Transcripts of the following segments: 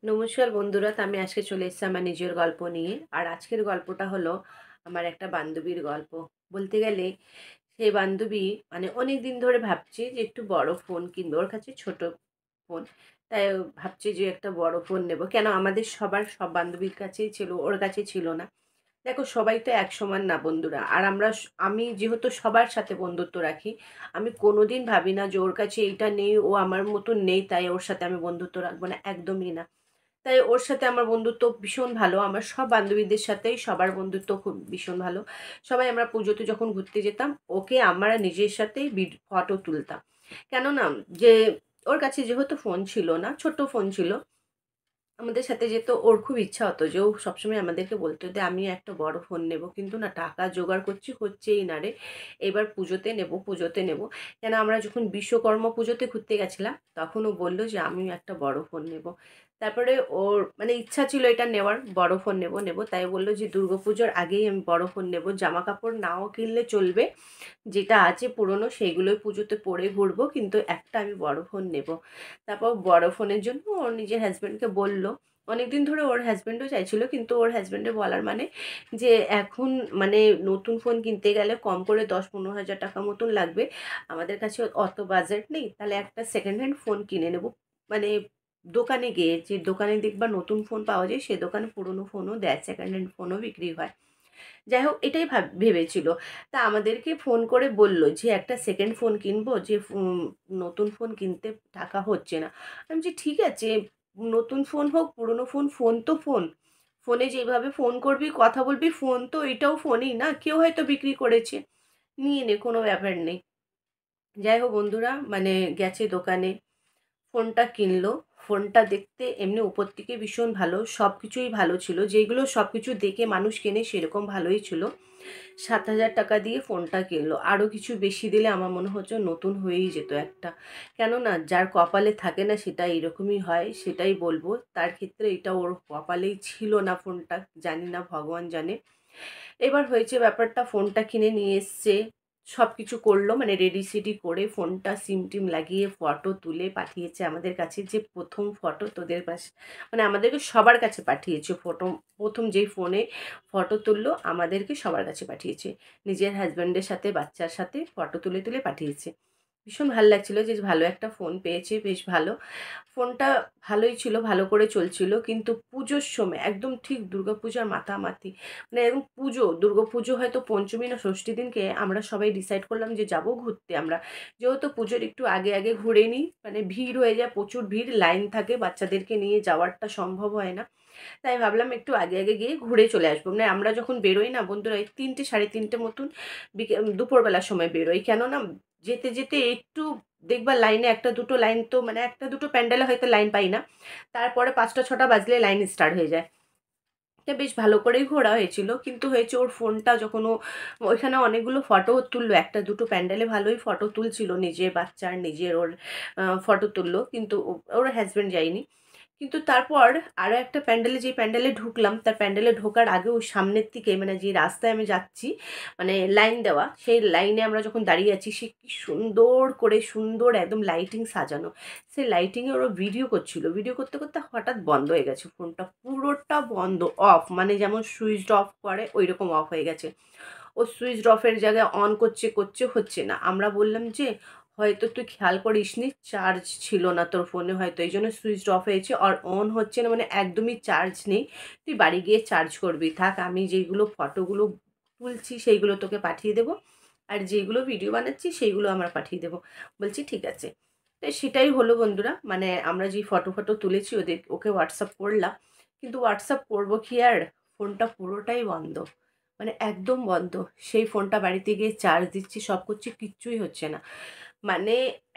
নমস্কার বন্ধুরা, তো আমি আজকে চলে এসেছি আমার নিজের গল্প নিয়ে। আর আজকের গল্পটা হলো আমার একটা বান্ধবীর গল্প। বলতে গেলে সেই বান্ধবী অনেক দিন ধরে ভাবছি যে একটু বড় ফোন কিনবো। ওর কাছে ছোট ফোন, তাই ভাবছি যে একটা বড় ফোন নেব। কেন, আমাদের সব বান্ধবীর কাছেই ছিল, ওর কাছে ছিল না। দেখো, সবাই তো এক সমান না বন্ধুরা। আর আমি যেহেতু সবার সাথে বন্ধুত্ব রাখি, আমি কোনোদিন ভাবি না যে ওর কাছে এইটা নেই, ও আমার মতন নেই, তাই ওর সাথে আমি বন্ধুত্ব রাখবো না, একদমই না। তাই ওর সাথে আমার বন্ধুত্ব ভীষণ ভালো। আমার সব বান্ধবীদের সাথেই সবার বন্ধুত্ব খুব ভীষণ ভালো। সবাই আমরা পুজোতে যখন ঘুরতে যেতাম, ওকে আমরা নিজের সাথেই ফটো তুলতাম। কেননা যে ওর কাছে যেহেতু ফোন ছিল না, ছোট্ট ফোন ছিল, আমাদের সাথে যেত। ওর খুব ইচ্ছা হতো যে ও সবসময় আমাদেরকে বলতো যে আমি একটা বড় ফোন নেব, কিন্তু না, টাকা জোগাড় করছি, হচ্ছেই না রে। এবার পুজোতে নেব, পুজোতে নেব। কেন, আমরা যখন বিশ্বকর্মা পুজোতে ঘুরতে গেছিলাম, তখন ও বললো যে আমি একটা বড় ফোন নেব। তারপরে ওর ইচ্ছা ছিল এটা নেওয়ার, বড় ফোন নেব নেব, তাই বললো যে দুর্গাপুজোর আগেই আমি বড় ফোন নেব। জামা কাপড় নাও কিনলে চলবে, যেটা আছে পুরনো সেইগুলোই পুজোতে পরে ঘুরবো, কিন্তু একটা আমি বড় ফোন নেব। তারপর বড় ফোনের জন্য ওর নিজের হাজব্যান্ডকে বলল। অনেকদিন ধরে ওর হাজব্যান্ডও চাইছিল, কিন্তু ওর হাজব্যান্ডের বলার যে এখন নতুন ফোন কিনতে গেলে কম করে 10-15 হাজার টাকা মতন লাগবে। আমাদের কাছে অত বাজেট নেই, তাহলে একটা সেকেন্ড হ্যান্ড ফোন কিনে নেব। মানে দোকানে গিয়ে, যে দোকানে দেখবা নতুন ফোন পাওয়া যায়, সে দোকানে পুরনো ফোনও দেয়, সেকেন্ড হ্যান্ড ফোনও বিক্রি হয়। যাই হোক, এটাই ভেবেছিল। তা আমাদেরকে ফোন করে বলল যে একটা সেকেন্ড ফোন কিনবো, যে নতুন ফোন কিনতে টাকা হচ্ছে না। আমি যে ঠিক আছে, নতুন ফোন হোক পুরনো ফোন, ফোন তো ফোন। ফোনে যেভাবে ফোন করবি, কথা বলবি, ফোন তো এটাও ফোনই না, কেউ হয়তো বিক্রি করেছে, নিয়ে নে, কোনো ব্যাপার নেই। যাই হোক বন্ধুরা, গেছে দোকানে, ফোনটা কিনলো। ফোনটা দেখতে এমনি উপর থেকে ভীষণ ভালো, সব কিছুই ভালো ছিল, যেগুলো সব কিছু দেখে মানুষ কেনে সেরকম ভালোই ছিল। 7,000 টাকা দিয়ে ফোনটা কিনলো। আরও কিছু বেশি দিলে আমার মনে হচ্ছে নতুন হয়েই যেত একটা। কেননা যার কপালে থাকে না সেটা এরকমই হয়, সেটাই বলবো। তার ক্ষেত্রে এটা ওর কপালেই ছিল না ফোনটা, জানি না, ভগবান জানে। এবার হয়েছে ব্যাপারটা, ফোনটা কিনে নিয়ে এসছে, সব কিছু করলো, রেডি সেডি করে ফোনটা সিম টিম লাগিয়ে ফটো তুলে পাঠিয়েছে আমাদের কাছে। যে প্রথম ফটো তোদের পাশে, আমাদেরকে সবার কাছে পাঠিয়েছে ফটো। প্রথম যেই ফোনে ফটো তুললো, আমাদেরকে সবার কাছে পাঠিয়েছে। নিজের হাজব্যান্ডের সাথে, বাচ্চার সাথে ফটো তুলে তুলে পাঠিয়েছে। ভীষণ ভালো লাগছিলো যে ভালো একটা ফোন পেয়েছে, বেশ ভালো। ফোনটা ভালোই ছিল, ভালো করে চলছিল, কিন্তু পুজোর সময় একদম ঠিক দুর্গাপূজার মাথামাতি, একদম পুজো, দুর্গাপুজো হয়তো পঞ্চমী না ষষ্ঠী দিনকে আমরা সবাই ডিসাইড করলাম যে যাব ঘুরতে। আমরা যেহেতু পুজোর একটু আগে আগে ঘুরে নিই, ভিড় হয়ে যায়, প্রচুর ভিড়, লাইন থাকে, বাচ্চাদেরকে নিয়ে যাওয়ারটা সম্ভব হয় না। তাই ভাবলাম একটু আগে আগে গিয়ে ঘুরে চলে আসবো। আমরা যখন বেরোই না বন্ধুরা, এই 3টে 3:30 মতন দুপুরবেলার সময় বেরোই। কেননা যেতে যেতে একটু দেখবা লাইনে একটা দুটো লাইন, তো একটা দুটো প্যান্ডেলে হয়তো লাইন পাই না, তারপরে 5টা 6টা বাজলে লাইন স্টার্ট হয়ে যায়। এটা বেশ ভালো করেই ঘোরা হয়েছিল, কিন্তু হয়েছে ওর ফোনটা যখন ওইখানে অনেকগুলো ফটো তুললো, একটা দুটো প্যান্ডেলে ভালোই ফটো তুলছিল, নিজের বাচ্চার, নিজের ওর ফটো তুললো, কিন্তু ওর হাজব্যান্ড যায়নি। কিন্তু তারপর আরও একটা প্যান্ডেলে, যে প্যান্ডেলে ঢুকলাম, তার প্যান্ডেলে ঢোকার আগে ওই সামনের দিকে, যে রাস্তায় আমি যাচ্ছি, লাইন দেওয়া, সেই লাইনে আমরা যখন দাঁড়িয়ে আছি, সে কি সুন্দর করে, সুন্দর একদম লাইটিং সাজানো, সেই লাইটিংয়ে ওরা ভিডিও করছিল। ভিডিও করতে করতে হঠাৎ বন্ধ হয়ে গেছে ফোনটা, পুরোটা বন্ধ, অফ, যেমন সুইচড অফ করে ওই রকম অফ হয়ে গেছে। ও সুইচড অফের জায়গায় অন করছে, হচ্ছে না। আমরা বললাম যে হয়তো তুই খেয়াল করিসনি, চার্জ ছিল না তোর ফোনে, হয়তো এই জন্য সুইচড অফ হয়েছে, আর অন হচ্ছে না, একদমই চার্জ নেই। তুই বাড়ি গিয়ে চার্জ করবি, থাক, আমি যেইগুলো ফটোগুলো তুলছি সেইগুলো তোকে পাঠিয়ে দেবো, আর যেগুলো ভিডিও বানাচ্ছি সেইগুলো আমরা পাঠিয়ে দেবো। বলছি ঠিক আছে। তো সেটাই হলো বন্ধুরা, আমরা যেই ফটো তুলেছি ওকে হোয়াটসঅ্যাপ করলাম, কিন্তু হোয়াটসঅ্যাপ করবো কি আর, ফোনটা পুরোটাই বন্ধ, একদম বন্ধ। সেই ফোনটা বাড়িতে গিয়ে চার্জ দিচ্ছি, সব করছি, কিচ্ছুই হচ্ছে না। মানে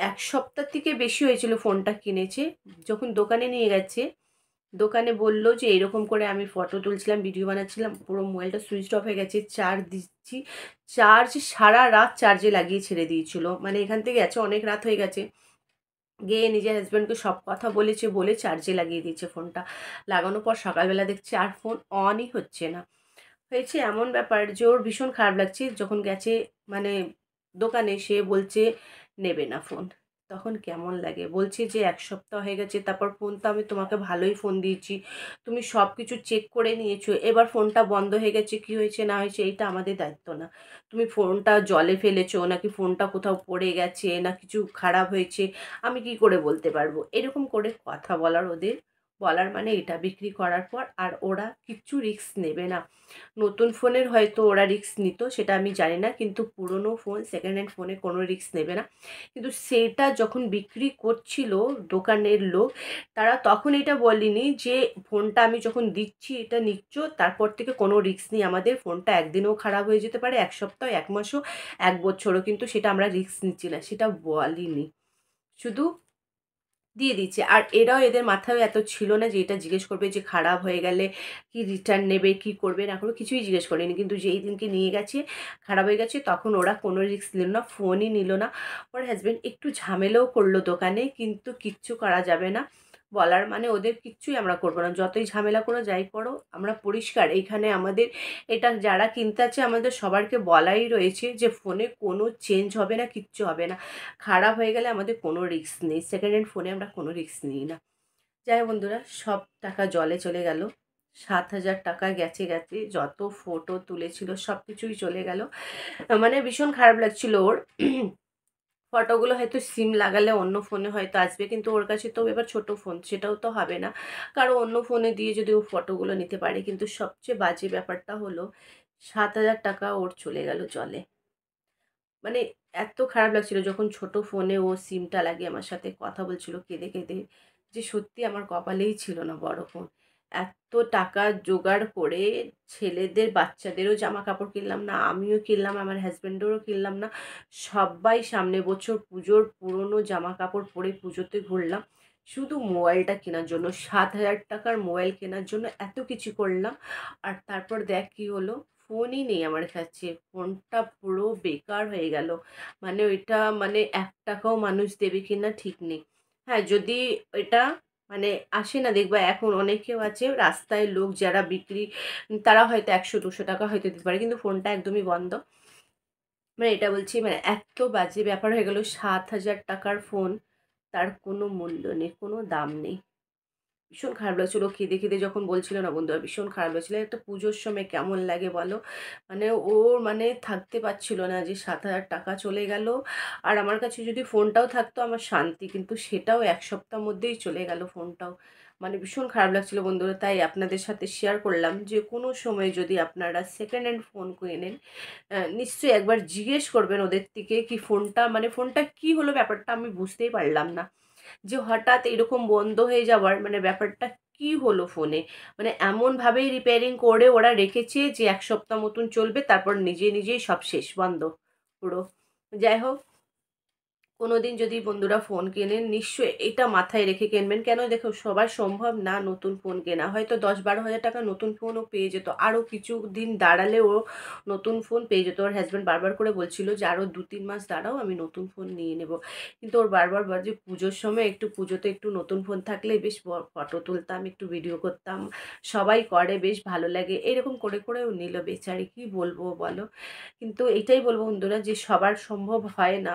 1 সপ্তাহ থেকে বেশি হয়েছিল ফোনটা কিনেছে। যখন দোকানে নিয়ে গেছে, দোকানে বলল যে এরকম করে আমি ফটো তুলছিলাম, ভিডিও বানাচ্ছিলাম, পুরো মোবাইলটা সুইচ অফ হয়ে গেছে, চার্জ দিচ্ছি, চার্জ সারা রাত চার্জে লাগিয়ে ছেড়ে দিয়েছিল। এখান থেকে গেছে, অনেক রাত হয়ে গেছে, গিয়ে নিজের হাজব্যান্ডকে সব কথা বলেছে, বলে চার্জে লাগিয়ে দিয়েছে ফোনটা। লাগানোর পর সকালবেলা দেখছে আর ফোন অনই হচ্ছে না। হয়েছে এমন ব্যাপার যে ওর ভীষণ খারাপ লাগছে, যখন গেছে মানে দোকানে, সে বলছে নেবে না ফোন। তখন কেমন লাগে? বলছে যে ১ সপ্তাহ হয়ে গেছে, তারপর ফোন তো আমি তোমাকে ভালোই ফোন দিয়েছি। তুমি সব কিছু চেক করে নিয়েছো। এবার ফোনটা বন্ধ হয়ে গেছে, কি হয়েছে না হয়েছে এইটা আমাদের দায়িত্ব না। তুমি ফোনটা জলে ফেলেছো নাকি ফোনটা কোথাও পড়ে গেছে না কিছু খারাপ হয়েছে, আমি কি করে বলতে পারবো? এরকম করে কথা বলার ওদের, বলার মানে এটা বিক্রি করার পর আর ওরা কিচ্ছু রিস্ক নেবে না। নতুন ফোনের হয়তো ওরা রিস্ক নিত সেটা আমি জানি না, কিন্তু পুরনো ফোন সেকেন্ড হ্যান্ড ফোনে কোনো রিস্ক নেবে না। কিন্তু সেটা যখন বিক্রি করছিল দোকানের লোক, তারা তখন এটা বলেনি যে ফোনটা আমি যখন দিচ্ছি এটা নিচ্ছ, তারপর থেকে কোনো রিস্ক নেই আমাদের, ফোনটা একদিনেও খারাপ হয়ে যেতে পারে, ১ সপ্তাহ, ১ মাসও, ১ বছরও, কিন্তু সেটা আমরা রিস্ক নিচ্ছি না, সেটা বলেনি। শুধু দিয়ে দিচ্ছে। আর এরাও, এদের মাথায়ও এত ছিল না যে এটা জিজ্ঞেস করবে যে খারাপ হয়ে গেলে কি রিটার্ন নেবে, কি করবে না করবে, কিছুই জিজ্ঞেস করেনি। কিন্তু যেই দিনকে নিয়ে গেছে খারাপ হয়ে গেছে তখন ওরা কোনো রিস্ক নিল না, ফোনই নিল না। ওর হাজব্যান্ড একটু ঝামেলাও করলো দোকানে, কিন্তু কিচ্ছু করা যাবে না। বলার মানে ওদের কিচ্ছুই আমরা করবো না, যতই ঝামেলা করো যাই করো আমরা পরিষ্কার। এইখানে আমাদের এটা যারা কিনতে আছে আমাদের সবারকে বলাই রয়েছে যে ফোনে কোনো চেঞ্জ হবে না, কিচ্ছু হবে না। খারাপ হয়ে গেলে আমাদের কোনো রিস্ক নেই, সেকেন্ড হ্যান্ড ফোনে আমরা কোনো রিস্ক নিই না। যাই হোক বন্ধুরা, সব টাকা জলে চলে গেল। ৭,০০০ টাকা গেছে গেছে, যত ফটো তুলেছিল সব কিছুই চলে গেল। মানে ভীষণ খারাপ লাগছিল ওর। ফটোগুলো হয়তো সিম লাগালে অন্য ফোনে হয়তো আসবে, কিন্তু ওর কাছে তো এবার ছোট ফোন, সেটাও তো হবে না। কারো অন্য ফোনে দিয়ে যদি ও ফটোগুলো নিতে পারে, কিন্তু সবচেয়ে বাজে ব্যাপারটা হলো ৭,০০০ টাকা ওর চলে গেল জলে। মানে এত খারাপ লাগছিল যখন ছোট ফোনে ও সিমটা লাগিয়ে আমার সাথে কথা বলছিল কেঁদে কেঁদে, যে সত্যি আমার কপালেই ছিল না বড় ফোন। এত টাকা জোগাড় করে ছেলেদের বাচ্চাদেরও জামা কাপড় কিনলাম না, আমিও কিনলাম, আমার হাজব্যান্ডেরও কিনলাম না। সবাই সামনে বছর পুজোর পুরনো জামা কাপড় পরে পুজোতে ঘুরলাম শুধু মোবাইলটা কেনার জন্য। ৭,০০০ টাকার মোবাইল কেনার জন্য এত কিছু করলাম, আর তারপর দেখ কী হলো, ফোনই নেই আমার কাছে। ফোনটা পুরো বেকার হয়ে গেল। মানে ওইটা মানে ১ টাকাও মানুষ দেবে কিনা ঠিক নেই। হ্যাঁ, যদি এটা মানে আসে না, দেখবা এখন অনেকেও আছে রাস্তায় লোক যারা বিক্রি, তারা হয়তো ১০০-২০০ টাকা হয়তো দিতে পারে, কিন্তু ফোনটা একদমই বন্ধ। মানে এটা বলছি, মানে এত বাজে ব্যাপার হয়ে গেল, ৭,০০০ টাকার ফোন, তার কোনো মূল্য নেই, কোনো দাম নেই। ভীষণ খারাপ লাগছিল কেঁদে কেঁদে যখন বলছিল না বন্ধুরা, ভীষণ খারাপ লাগছিল। একটা পুজোর সময় কেমন লাগে বলো? মানে ওর মানে থাকতে পারছিল না যে ৭,০০০ টাকা চলে গেল। আর আমার কাছে যদি ফোনটাও থাকতো আমার শান্তি, কিন্তু সেটাও ১ সপ্তাহের মধ্যেই চলে গেল ফোনটাও। মানে ভীষণ খারাপ লাগছিল বন্ধুরা, তাই আপনাদের সাথে শেয়ার করলাম যে কোনো সময় যদি আপনারা সেকেন্ড হ্যান্ড ফোন কেনেন, নিশ্চয়ই একবার জিজ্ঞেস করবেন ওদের থেকে কি ফোনটা, মানে ফোনটা কী হলো, ব্যাপারটা আমি বুঝতেই পারলাম না। যে হঠাৎ এরকম বন্ধ হয়ে যাওয়ার মানে ব্যাপারটা কি হলো ফোনে? মানে এমনভাবেই রিপেয়ারিং করে ওরা রেখেছে যে ১ সপ্তাহ মতন চলবে, তারপর নিজে নিজেই সব শেষ, বন্ধ পুরো। যাই হোক, কোনোদিন যদি বন্ধুরা ফোন কেনেন নিশ্চয়ই এটা মাথায় রেখে কিনবেন। কেন দেখো, সবার সম্ভব না নতুন ফোন কেনা। হয়তো ১০-১২ হাজার টাকা নতুন ফোনও পেয়ে যেত। আরও কিছুদিন দাঁড়ালে ও নতুন ফোন পেয়ে যেত। ওর হাসব্যান্ড বারবার করে বলছিল যে আরও ২-৩ মাস দাঁড়াও, আমি নতুন ফোন নিয়ে নেব। কিন্তু ওর বারবার যে পুজোর সময় একটু, পুজোতে একটু নতুন ফোন থাকলে বেশ ফটো তুলতাম, একটু ভিডিও করতাম। সবাই করে, বেশ ভালো লাগে। এরকম করে করে ও নিল বেচারি, কি বলবো বলো? কিন্তু এটাই বলব বন্ধুরা যে সবার সম্ভব হয় না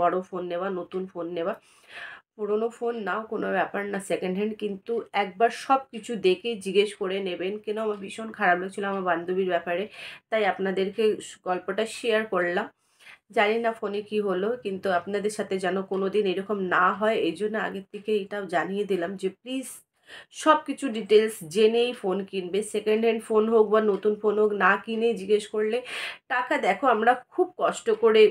বড় ফোন নেওয়া, নতুন ফোন নেওয়া। পুরনো ফোন নাও কোনো ব্যাপার না, সেকেন্ড হ্যান্ড, কিন্তু একবার সব কিছু দেখে জিজ্ঞেস করে নেবেন। কেন আমার ভীষণ খারাপ লাগছিলো আমার বান্ধবীর ব্যাপারে, তাই আপনাদেরকে গল্পটা শেয়ার করলাম। জানি না ফোনে কি হলো, কিন্তু আপনাদের সাথে যেন কোনো দিন এরকম না হয় এই জন্য আগের থেকে এটাও জানিয়ে দিলাম যে প্লিজ সব কিছু ডিটেলস জেনেই ফোন কিনবে। সেকেন্ড হ্যান্ড ফোন হোক বা নতুন ফোন হোক, না কিনে জিজ্ঞেস করলে টাকা, দেখো আমরা খুব কষ্ট করে,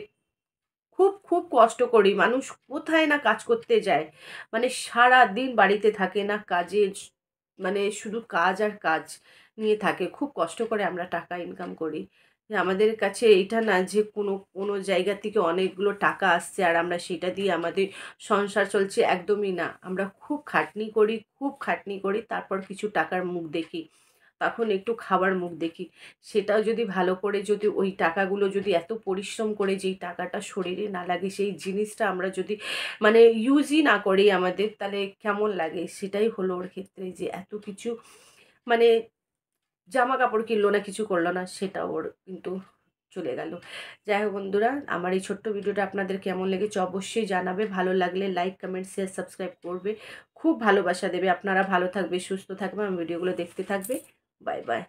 খুব খুব কষ্ট করি, মানুষ কোথায় না কাজ করতে যায়, মানে সারাদিন বাড়িতে থাকে না কাজে, মানে শুধু কাজ আর কাজ নিয়ে থাকে, খুব কষ্ট করে আমরা টাকা ইনকাম করি। যে আমাদের কাছে এইটা না যে কোনো কোনো জায়গা থেকে অনেকগুলো টাকা আসছে আর আমরা সেটা দিয়ে আমাদের সংসার চলছে, একদমই না। আমরা খুব খাটনি করি, খুব খাটনি করি, তারপর কিছু টাকার মুখ দেখি, তখন একটু খাবার মুখ দেখি। সেটাও যদি ভালো করে, যদি ওই টাকাগুলো যদি এত পরিশ্রম করে যেই টাকাটা শরীরে না লাগে, সেই জিনিসটা আমরা যদি মানে ইউজই না করি আমাদের, তাহলে কেমন লাগে? সেটাই হলো ওর ক্ষেত্রে, যে এত কিছু মানে জামা কাপড় কিনলো না, কিছু করলো না, সেটা ওর কিন্তু চলে গেল। যাই হোক বন্ধুরা, আমার এই ছোট্ট ভিডিওটা আপনাদের কেমন লেগেছে অবশ্যই জানাবে। ভালো লাগলে লাইক, কমেন্ট, শেয়ার, সাবস্ক্রাইব করবে। খুব ভালোবাসা দেবে। আপনারা ভালো থাকবে, সুস্থ থাকবে, আমার ভিডিওগুলো দেখতে থাকবে। Bye bye.